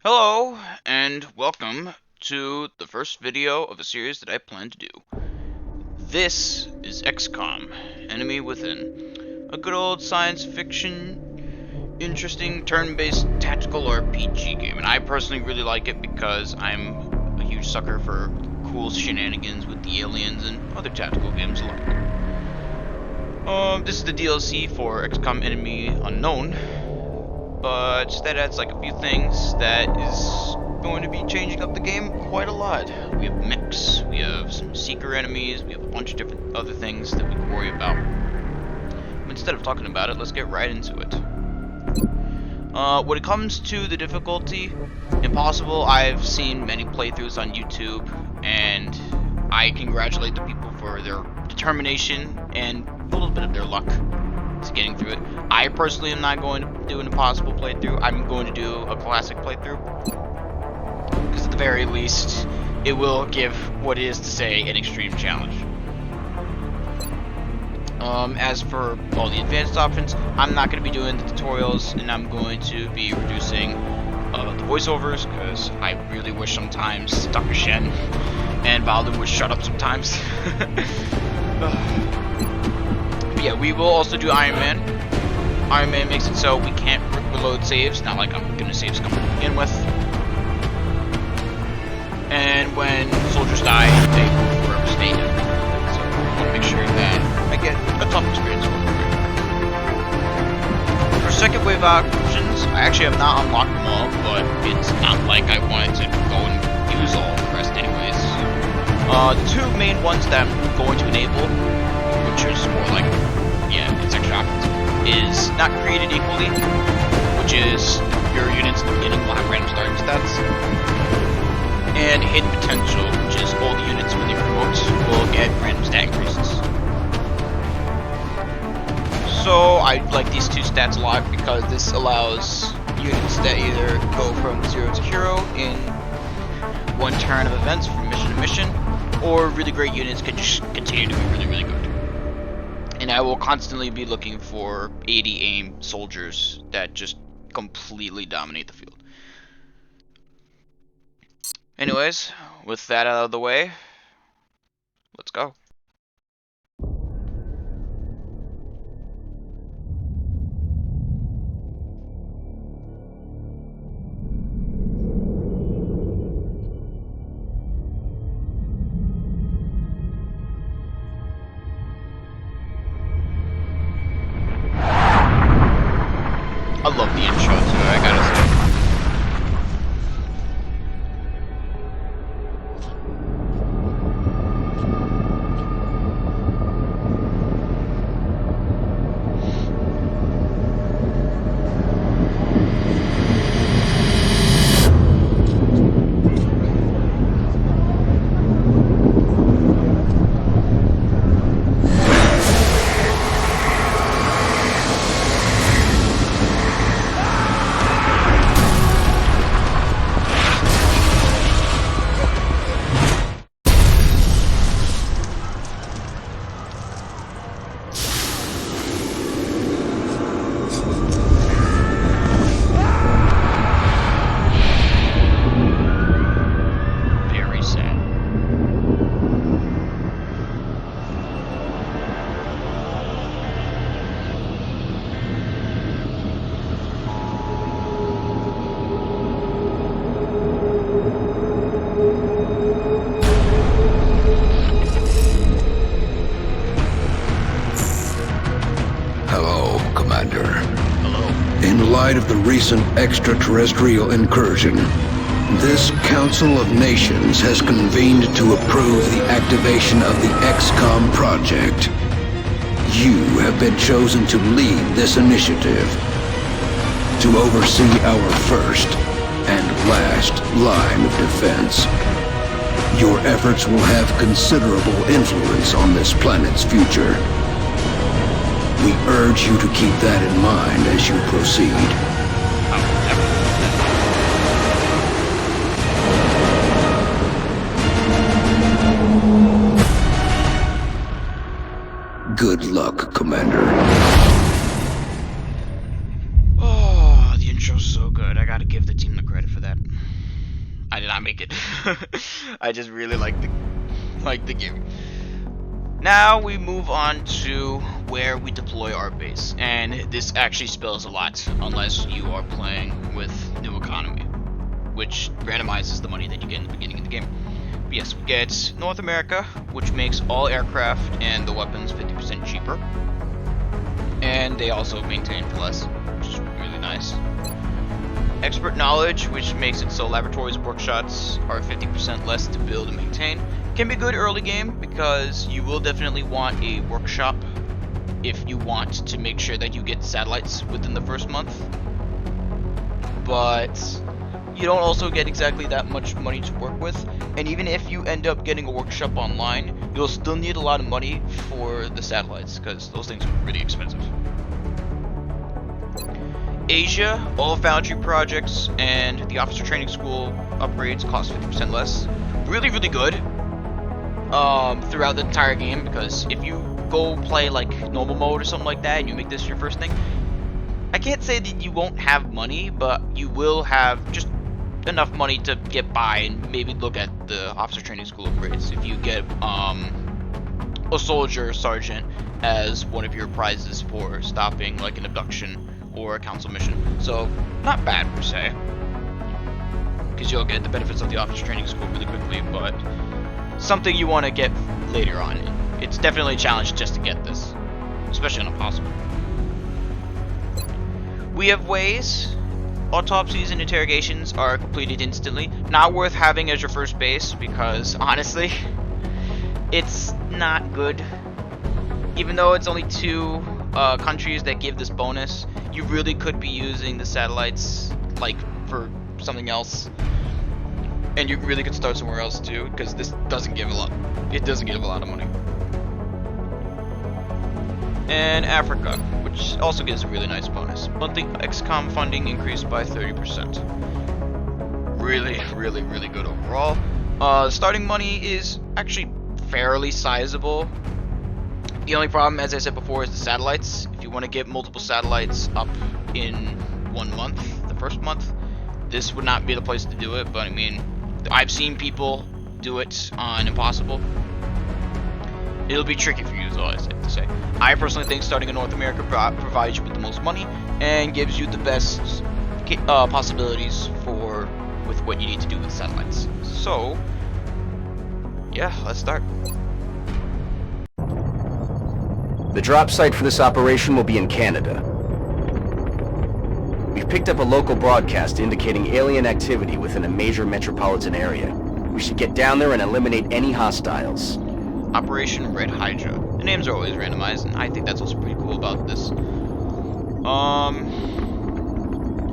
Hello, and welcome to the first video of a series that I plan to do. This is Xcom, Enemy Within, a good old science fiction, interesting turn-based tactical RPG game, and I personally really like it because I'm a huge sucker for cool shenanigans with the aliens and other tactical games alike. This is the DLC for Xcom Enemy Unknown, but that adds like a few things that is going to be changing up the game quite a lot. We have mechs, we have some seeker enemies, we have a bunch of different other things that we can worry about. But instead of talking about it, let's get right into it. When it comes to the difficulty, impossible. I've seen many playthroughs on YouTube, and I congratulate the people for their determination and a little bit of their luck to getting through it. I personally am not going to do an impossible playthrough. I'm going to do a classic playthrough, because at the very least it will give what it is to say an extreme challenge. As for all the advanced options, I'm not going to be doing the tutorials, and I'm going to be reducing the voiceovers, because I really wish sometimes Dr. Shen and Baldur would shut up sometimes. Yeah, we will also do Ironman. Ironman makes it so we can't reload saves, not like I'm gonna save Xcom to begin with. And when soldiers die, they will forever stay dead. So I want to make sure that I get a tough experience with it. For second wave options, I actually have not unlocked them all, but it's not like I wanted to go and use all the rest anyways. The two main ones that I'm going to enable, which is more like, yeah, it's extra options, is not created equally, which is your units at the beginning will have random starting stats, and hidden potential, which is all the units when they promote will get random stat increases. So I like these two stats a lot because this allows units that either go from 0 to hero in one turn of events from mission to mission, or really great units can just continue to be really, really good. And I will constantly be looking for 80 aim soldiers that just completely dominate the field. Anyways, with that out of the way, let's go. I love the intro too, I gotta say. In light of the recent extraterrestrial incursion, this Council of Nations has convened to approve the activation of the Xcom project. You have been chosen to lead this initiative, to oversee our first and last line of defense. Your efforts will have considerable influence on this planet's future. We urge you to keep that in mind as you proceed. Good luck, Commander. Oh, the intro show's so good. I gotta give the team the credit for that. I did not make it. I just really like the game. Now we move on to where we deploy our base, and this actually spells a lot unless you are playing with New Economy, which randomizes the money that you get in the beginning of the game. But yes, we get North America, which makes all aircraft and the weapons 50% cheaper, and they also maintain for less, which is really nice. Expert knowledge, which makes it so laboratories and workshops are 50% less to build and maintain. Can be good early game because you will definitely want a workshop if you want to make sure that you get satellites within the first month. But you don't also get exactly that much money to work with, and even if you end up getting a workshop online, you'll still need a lot of money for the satellites because those things are really expensive. Asia, all foundry projects and the officer training school upgrades cost 50% less. Really, really good throughout the entire game, because if you go play like normal mode or something like that and you make this your first thing, I can't say that you won't have money, but you will have just enough money to get by and maybe look at the officer training school upgrades. If you get a soldier sergeant as one of your prizes for stopping like an abduction or a council mission. So, not bad per se, because you'll get the benefits of the officer training school really quickly, but something you want to get later on. It's definitely a challenge just to get this, especially on Impossible. We have ways. Autopsies and interrogations are completed instantly. Not worth having as your first base, because honestly, it's not good. Even though it's only 2 countries that give this bonus, you really could be using the satellites like for something else, and you really could start somewhere else too, because this doesn't give a lot. It doesn't give a lot of money. And Africa, which also gives a really nice bonus. Monthly Xcom funding increased by 30%. Really, really, really good overall. Starting money is actually fairly sizable. The only problem, as I said before, is the satellites. If you want to get multiple satellites up in 1 month, the first month, this would not be the place to do it. But I mean, I've seen people do it on Impossible. It'll be tricky for you, is all I have to say. I personally think starting in North America provides you with the most money and gives you the best possibilities with what you need to do with satellites. So, yeah, let's start. The drop site for this operation will be in Canada. We've picked up a local broadcast indicating alien activity within a major metropolitan area. We should get down there and eliminate any hostiles. Operation Red Hydra. The names are always randomized, and I think that's what's pretty cool about this.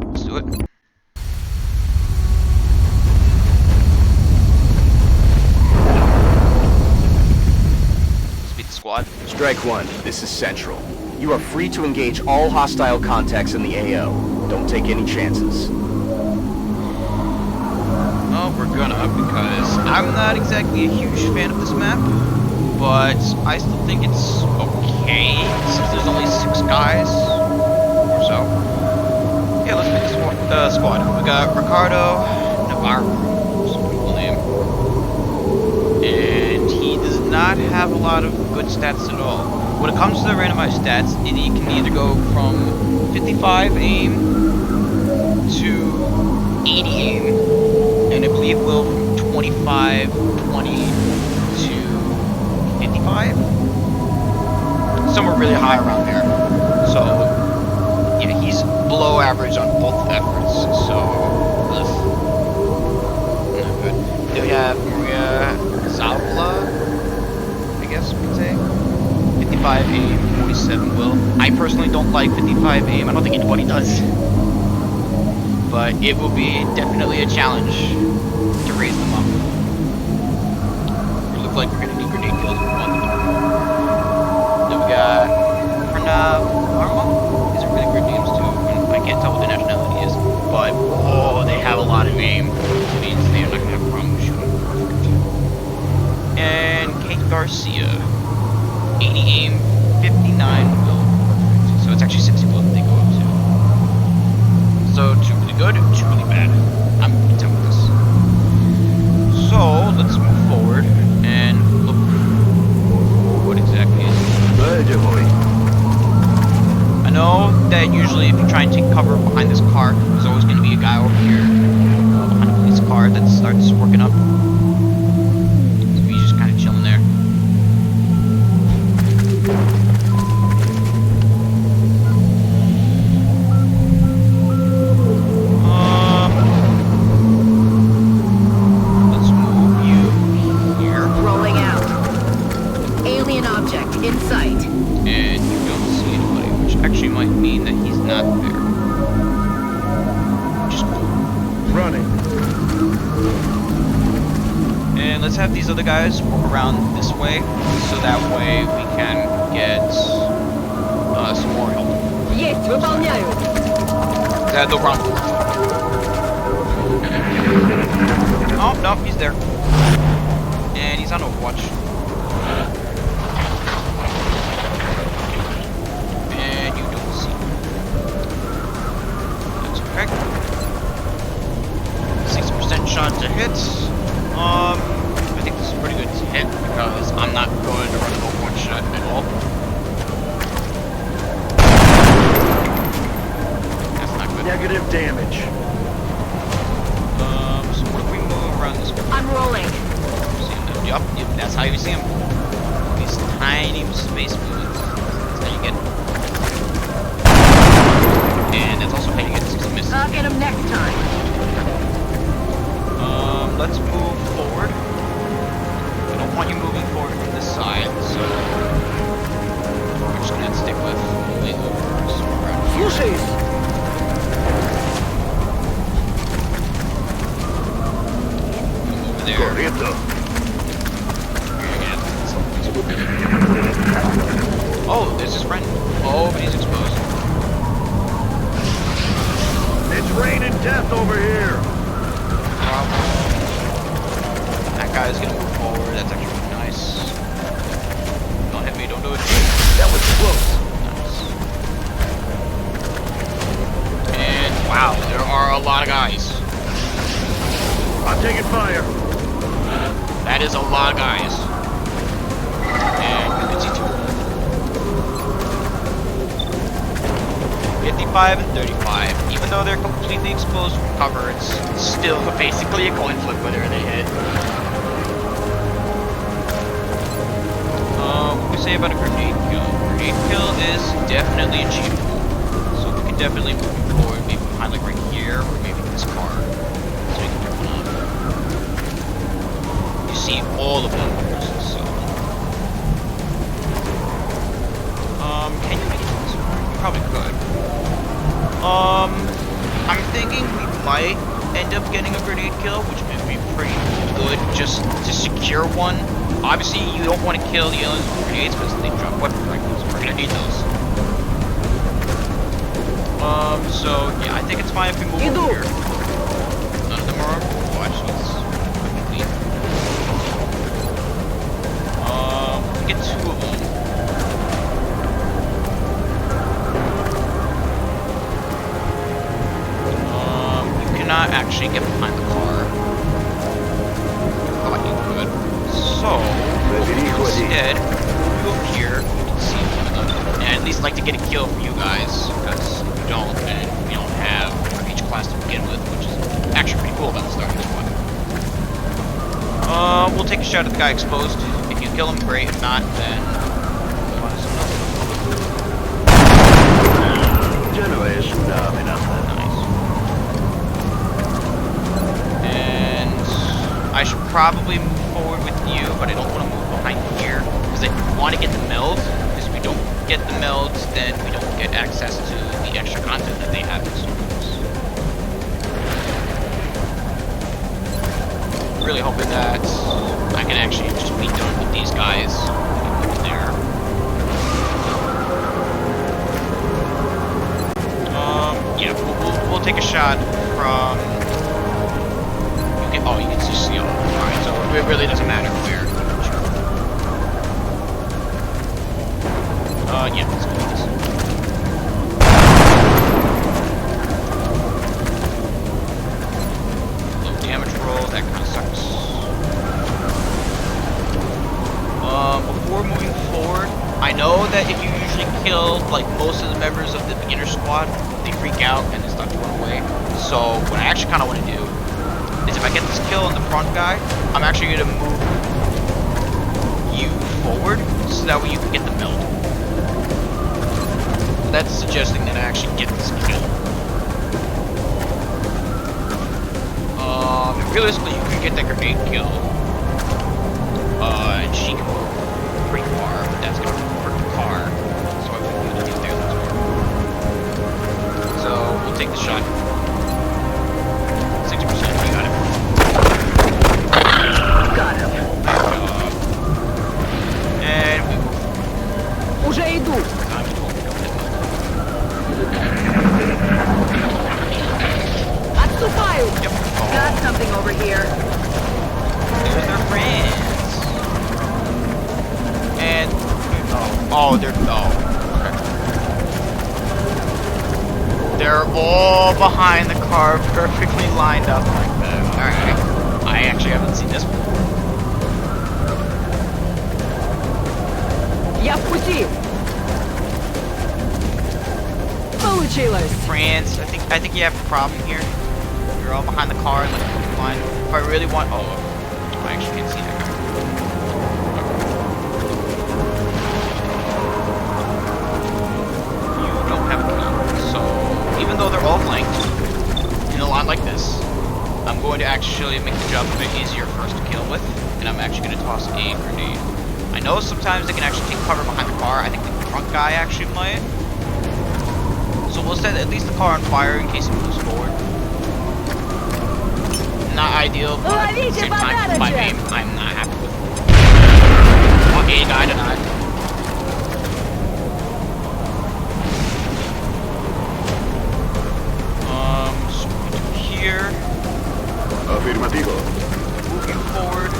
Let's do it. Speed the squad. Strike 1, this is Central. You are free to engage all hostile contacts in the AO. Don't take any chances. Well, we're gonna, because I'm not exactly a huge fan of this map, but I still think it's okay, since there's only 6 guys or so. Yeah, let's pick the squad. We got Ricardo Navarro, some cool name, and he does not have a lot of good stats at all. When it comes to the randomized stats, it can either go from 55 aim to 80 aim, and I believe will from 25, 20 to 55? Somewhere really high around there. So, yeah, he's below average on both efforts, so, not good. Then we have Maria Zavla, I guess we could say. 55 aim, 47 will. I personally don't like 55 aim, I don't think anybody does. But it will be definitely a challenge to raise them up. We look like we're gonna need grenade kills if we want them. Then we got Pranav Arma. These are really great names too. I can't tell what their nationality is, but oh, they have a lot of aim. It means they're not gonna have a problem shooting. And Kate Garcia, 80 aim, 59 will. So it's actually 60 will that they go up to. So to good to really bad. I'm content with this. So let's move forward and look. What exactly is it? I know that usually if you try and take cover behind this car, there's always going to be a guy over here behind a police car that starts working up. So he's just kind of chilling there. Let's move you here. Rolling out. Alien object in sight. And you don't see anybody, which actually might mean that he's not there. Just Running. and let's have these other guys walk around this way, so that way we can get some more help. Есть, выполняю. No problem. Oh no, he's there, and he's on Overwatch. And you don't see him. That's okay. 60% shot to hit. I think this is pretty good to hit because I'm not going to run an Overwatch shot at all. That's not good. Negative damage. So what if we move around this way? I'm rolling. See him there? Yup, that's how you see him. These tiny space movements. That's how you get. And that's also how you get 60 misses. I'll get him next time. Let's move forward. I don't want you moving forward from this side, so we're just gonna stick with moving over somewhere around here. Слушаюсь. Over there. Correcto. Oh, there's his friend. Oh, but he's exposed. It's raining death over here. That guy's gonna move forward. That's actually really nice. Don't hit me. Don't do it. That was close. Nice. And wow, there are a lot of guys. I'm taking fire. That is a lot of guys. And you can see two of them. 55 and 35. Even though they're completely exposed from cover, it's still basically a coin flip whether they hit. What do we say about a grenade kill? Grenade kill is definitely achievable. So we can definitely move forward, maybe behind like right here, or maybe this car. So we can pick one up. You see all of them, so. Can you make this one? You probably could. I'm thinking we might end up getting a grenade kill, which would be pretty good just to secure one. Obviously, you don't want to kill the aliens with grenades because they drop weapon rifles. We're gonna need those. So yeah, I think it's fine if we move over here. None of them are on Overwatch, so it's complete. We get two of them. Not actually get behind the car. Thought you could. So instead, go up here. You can see one of them, and at least like to get a kill for you guys, because if you don't, then we don't have each class to begin with, which is actually pretty cool about the starting squad. We'll take a shot at the guy exposed. If you kill him, great. If not, then move on to something else. Nice. I should probably move forward with you, but I don't want to move behind here because I want to get the meld. Because if we don't get the melds, then we don't get access to the extra content that they have in stores. Really hoping that I can actually just be done with these guys there. Yeah, we'll take a shot from. Oh, you can just see all. Alright, so it really doesn't matter where. Yeah, let's do this. kill like most of the members of the beginner squad, they freak out and they start to run away. So what I actually kind of want to do is if I get this kill on the front guy, I'm actually going to move you forward so that way you can get the meld. That's suggesting that I actually get this kill. Realistically, you can get that grenade kill. And she can move pretty far, but that's going to hurt the car. So I wouldn't be able to get there that far. So we'll take the shot. 60%, you got it. Got him. And we move. Уже иду. Отступаю. Yep. Got something over here. There's their friends. And they're they're all behind the car, perfectly lined up like that. Alright. I actually haven't seen this before. Я в пути. Получилось. France, I think you have a problem here. You're all behind the car in like a perfect line. If I really want I actually can't see that guy. You don't have a key. So even though they're all flanked in a line like this, I'm going to actually make the job a bit easier for us to kill with, and I'm actually going to toss a grenade. I know sometimes they can actually take cover behind the car. I think the front guy actually might. So we'll set at least the car on fire in case it moves forward. Not ideal, but at the same time, my aim, I'm not happy with. Okay, guy denied. So we do here. Afirmativo. Move you forward.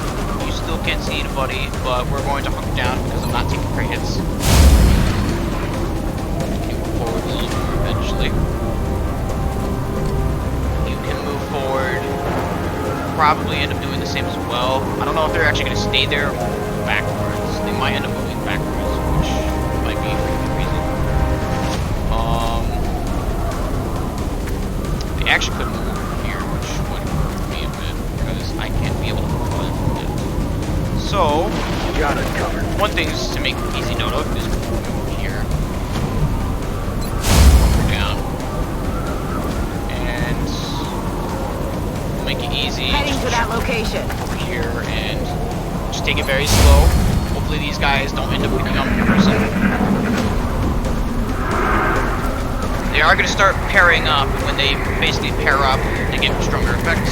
You still can't see anybody, but we're going to hunt down because I'm not taking crit hits. You move forward a little more eventually. You can move forward. Probably end up doing the same as well. I don't know if they're actually going to stay there or move backwards. They might end up moving backwards, which might be a pretty good reason. They actually could move over here, which would hurt me a bit because I can't be able to move on it. So, Got it covered. one thing is to make an easy note of is move here, down, and make it easy. Heading to that location. Over here and just take it very slow. Hopefully these guys don't end up picking up the person. They are going to start pairing up. When they basically pair up, they get stronger effects.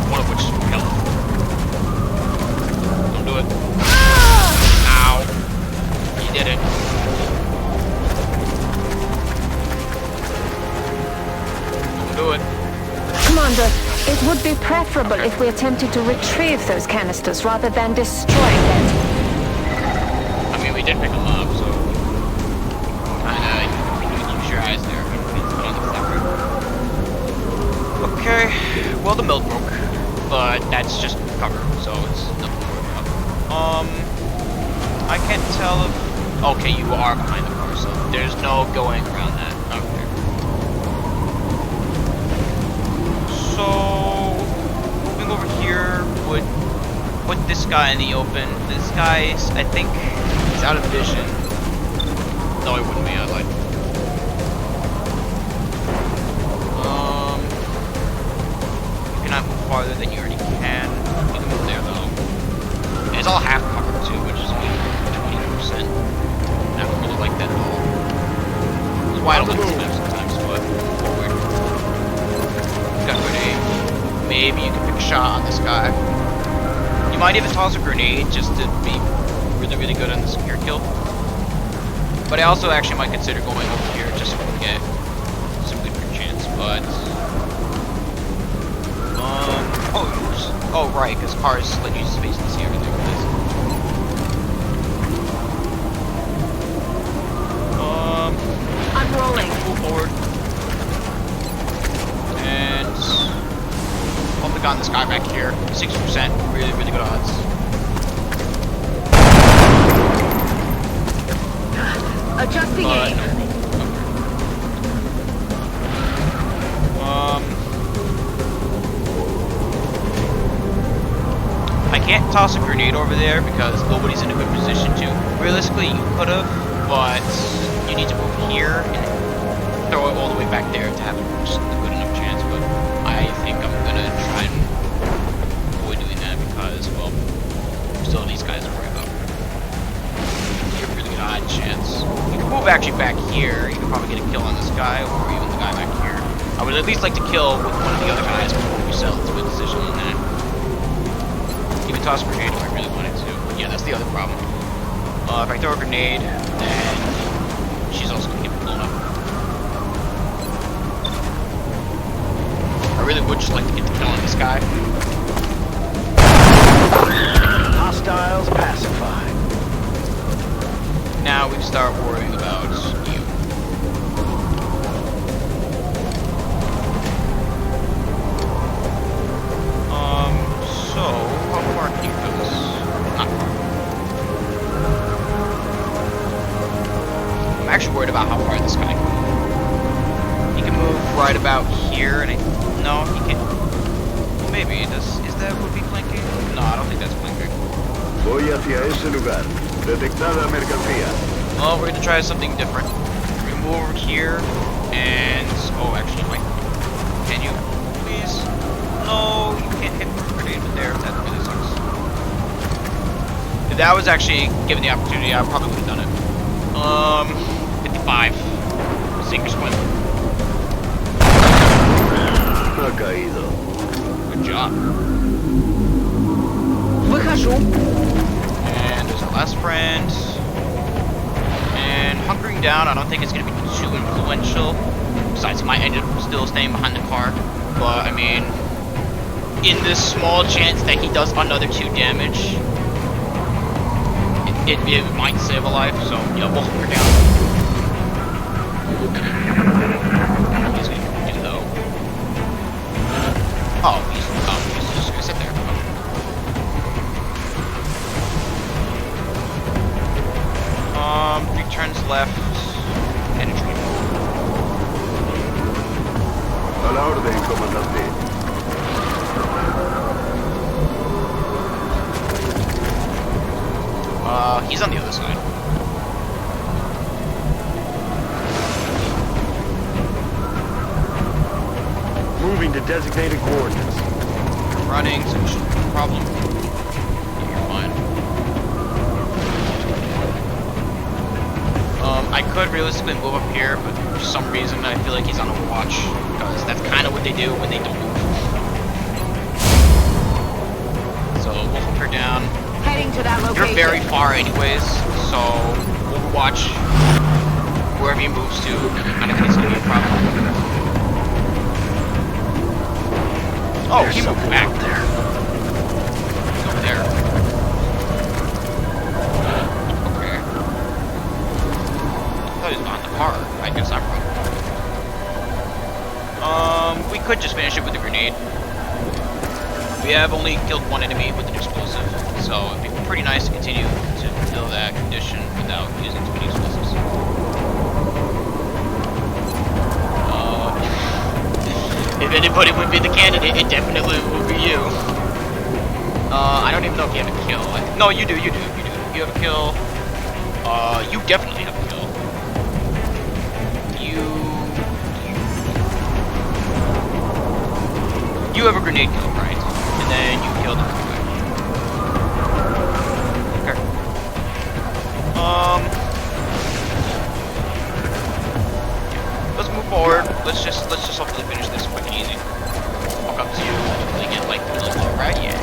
One of which is health. Don't do it. Ow. You did it. Don't do it. Commander, it would be preferable if we attempted to retrieve those canisters rather than destroying them. I mean, we did pick them up, so kinda use your eyes there. Okay, well the milk broke, but that's just cover, so it's nothing to worry about. I can't tell if... Okay, you are behind the car, so there's no going around that. Okay. So, moving over here would put this guy in the open. This guy, I think, is out of vision. No, he wouldn't be. I lied. You cannot move farther than you already can. You can move there though. And it's all half covered too, which is only 20%. I don't really like that at all. That's why I don't like this map sometimes, but forward. Got grenade. Maybe you can pick a shot on this guy. You might even toss a grenade just to be really, really good on the secure kill. But I also actually might consider going over here just so we can get some good chance. But oh right, because cars let you space to see everything with this. I'm rolling. Move forward. And I'll pick on this guy back here. 60%, really, really good odds. Adjusting But aim. no. I can't toss a grenade over there because nobody's in a good position to. Realistically, you could have, but you need to move here and throw it all the way back there to have a good enough chance. But I think I'm gonna try and avoid doing that because, well, still these guys to worry about. You have a really good odd chance. You can move actually back here. You can probably get a kill on this guy or even the guy back here. I would at least like to kill with one of the other guys before we settle to a decision on that. Even toss a grenade if I really wanted to. Yeah, that's the other problem. If I throw a grenade, then she's also gonna get blown up. I really would just like to get the kill on this guy. Hostiles pacified. Now we can start worrying about you. So, how far can you go this? Not far. I'm actually worried about how far this guy can move. He can move right about here, and no, he can. Well, maybe. Is that would be flanking? No, I don't think that's flanking. Voy hacia ese lugar. Detectada mercancía. Well, we're gonna try something different. We're gonna move over here, and oh, actually, wait. Can you please? No, you can't hit the grenade with there. That really sucks. If that was actually given the opportunity, I probably would have done it. 55. Sink or swim. Ha caído. Good job. Выхожу. And there's our last friend. And hunkering down, I don't think it's going to be too influential. Besides, he might end up still staying behind the car. But, I mean, in this small chance that he does another 2 damage, it might save a life. So, yeah, we'll hunker down. He's going to do, though. Oh, he's just going to sit there. Okay. 3 turns left. Penetrate. A la orden, comandante. He's on the other side. Moving to designated coordinates. Running, so it shouldn't be a problem. Yeah, you're fine. I could realistically move up here, but for some reason I feel like he's on a watch, because that's kind of what they do when they don't move. So we'll hunker down. Heading to that location. You're very far anyways, so we'll watch wherever he moves to. I don't think it's gonna be a problem. Oh, he moved back there. He's over there. Okay. I thought he was behind the car. I guess I'm wrong. We could just finish it with a grenade. We have only killed 1 enemy with an explosive, so it'd be pretty nice to continue to fill that condition without using too many explosives. If anybody would be the candidate, it definitely would be you. I don't even know if you have a kill. No, you do. You have a kill. You definitely have a kill. You have a grenade kill, right? And then you killed him. Okay. Let's move forward. Let's just hopefully finish this quick and easy. Walk up to you, hopefully get like the little low, right? Yeah.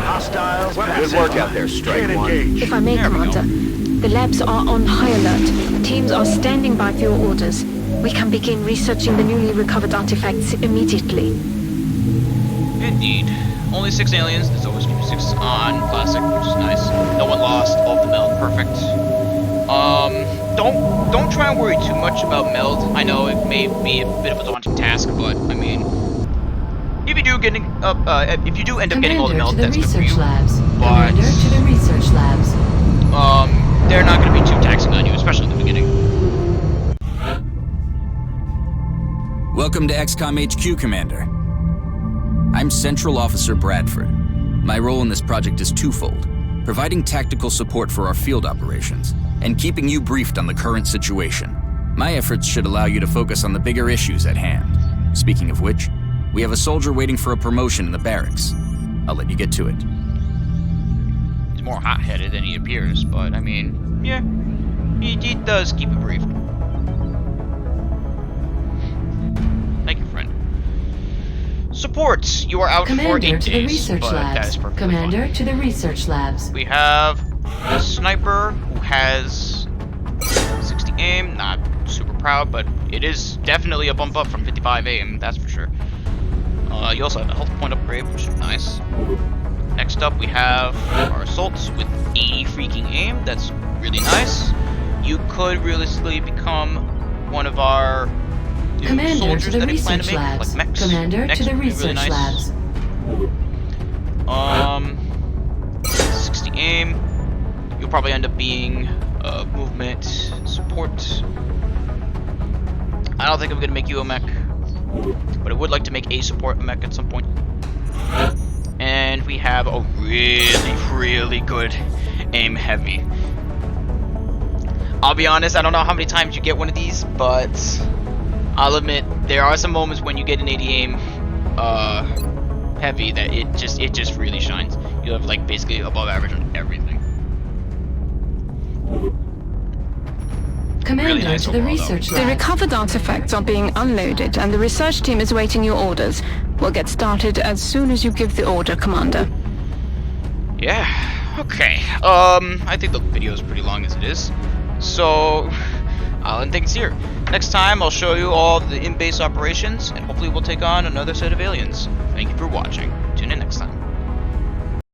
Hostiles pacified. Good work out there, Strike One. If I may, There we go. Commander, the labs are on high alert. Teams are standing by for your orders. We can begin researching the newly recovered artifacts immediately. Indeed. Only 6 aliens. There's always going to be 6 on Classic, which is nice. No one lost. All of the meld. Perfect. Don't try and worry too much about meld. I know it may be a bit of a daunting task, but I mean, if you do end up getting all the meld, that's good for you. Labs. But Commander to the research labs. they're not going to be too taxing on you, especially in the beginning. Welcome to Xcom HQ, Commander. I'm Central Officer Bradford. My role in this project is twofold: providing tactical support for our field operations, and keeping you briefed on the current situation. My efforts should allow you to focus on the bigger issues at hand. Speaking of which, we have a soldier waiting for a promotion in the barracks. I'll let you get to it. He's more hot-headed than he appears, but I mean, yeah, he does keep it brief. Thank you, friend. Support! You are out for 8 Commander to the days, research but that is labs. perfectly Commander fine. to the research labs. We have a sniper who has 60 aim. Not super proud, but it is definitely a bump up from 55 aim, that's for sure. You also have a health point upgrade, which is nice. Next up, we have our assaults with 80 freaking aim. That's really nice. You could realistically become one of our new Commander soldiers to the that I plan to research make, labs. like mechs. Commander Mechs to the would be research really nice. labs. 60 aim. You'll probably end up being movement support. I don't think I'm gonna make you a mech, but I would like to make a support mech at some point. And we have a really good aim heavy. I'll be honest, I don't know how many times you get one of these, but I'll admit there are some moments when you get an 80 aim heavy that it just really shines. You have like basically above average on everything. Commander Really nice to the overall, research The labs. recovered artifacts are being unloaded, and the research team is waiting your orders. We'll get started as soon as you give the order, Commander. Yeah, okay. I think the video is pretty long as it is. So, I'll end things here. Next time, I'll show you all the in-base operations, and hopefully we'll take on another set of aliens. Thank you for watching. Tune in next time.